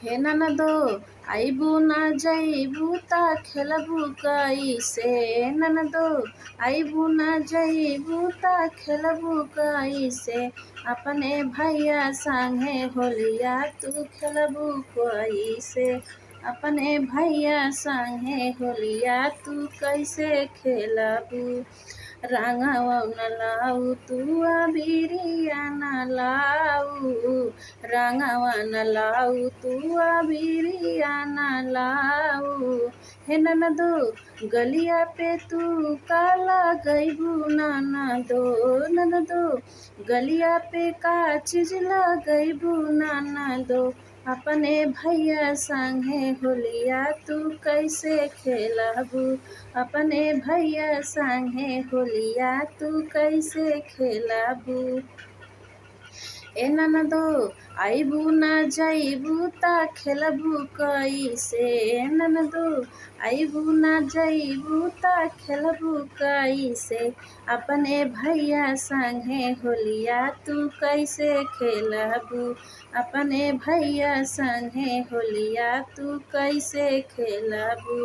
हे ननदो आइबू ना जइबू ता खेलबू कइसे। ननदो आइबू ना जइबू ता खेलबू कइसे। अपने भैया संगे होलिया तू खेलबू कइसे। अपने भैया संगे होलिया तू कैसे खेलबू। रंगवा न लाऊ तू अबीरिया न लाऊ। रंगवा न लाऊ तू अबीरिया न लाऊ। हे ननदो गलिया पे तू काला गईबू ननदो। ननदो गलिया पे का चीज लगईबू ननदो। अपने भैया संगे होलिया तू कैसे खेलबू। अपने भैया संगे होलिया तू कैसे खेलबू। ए ननदो आइबू ना जइबू ता खेलबू कइसे। ननदो आइबू ना जइबू ता खेलबू कइसे। अपने भैया संगे होलिया तू कैसे खेलबू। अपने भैया संगे होलिया तू कैसे खेलबू।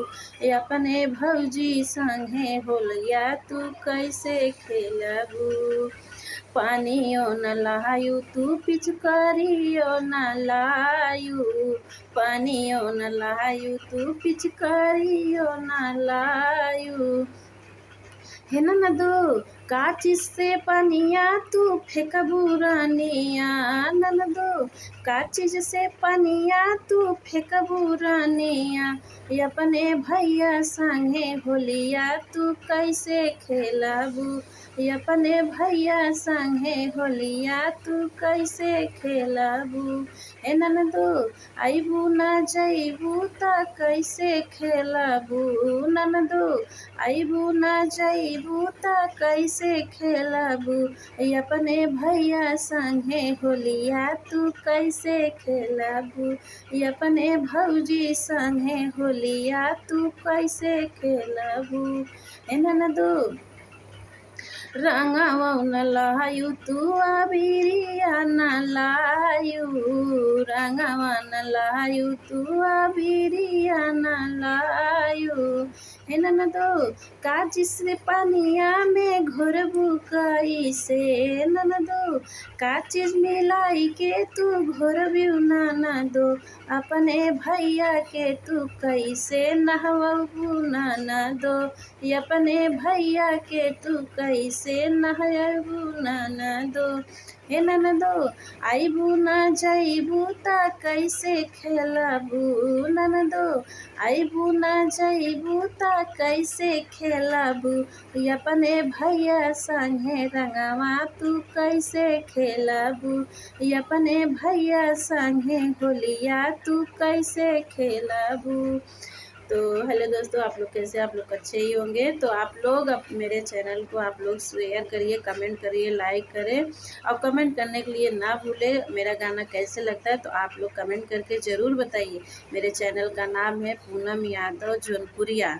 अपने भौजी संगे होलिया तू कैसे खेलबू। पानियो न लायू तू पिचकारियो न लायू। पानियो न लायू तू पिचकारियो न लायू। हे ननदो का चीज से पनिया तू फेंकबू रानिया। ननदो का चीज से पनिया तू फेंकबू रानिया। अपने भैया संगे होलिया तू कैसे खेलबू। अपने भैया संगे होलिया तू कैसे खेलबू। ए ननदो आइबू ना जइबू ता कैसे खेलबू। ननदो आइबू ना जइबू ता कैसे खेलबू। अपने भैया संगे होलिया तू कैसे खेलबू। अपने भौजी संगे होलिया तू कैसे खेलबू। ए ननदो रंगवा न लायू तू अबीरिया न लायू। रंगवा न लायू तू अबीरिया न लायू। हे ननदो का जिससे पनिया में घोरबू कइसे। ननदो का चीज मिलाई के तू घोरबू ननदो। अपने भैया के तू कैसे नहवबू ननदो। अपने भैया के तू कैसे नहबू ननदो। हे ननदो आइबू ना जइबू ता कैसे खेलबू। ननदो आइबू ना जइबू ता कैसे खेलबू। अपने भैया संगे रंगवा तू कैसे खेलबू। अपने भैया संगे होलिया तू कैसे खेलबू। तो हेलो दोस्तों, आप लोग कैसे, आप लोग अच्छे ही होंगे। तो आप लोग मेरे चैनल को आप लोग शेयर करिए, कमेंट करिए, लाइक करें और कमेंट करने के लिए ना भूलें मेरा गाना कैसे लगता है। तो आप लोग कमेंट करके ज़रूर बताइए। मेरे चैनल का नाम है पूनम यादव जौनपुरिया।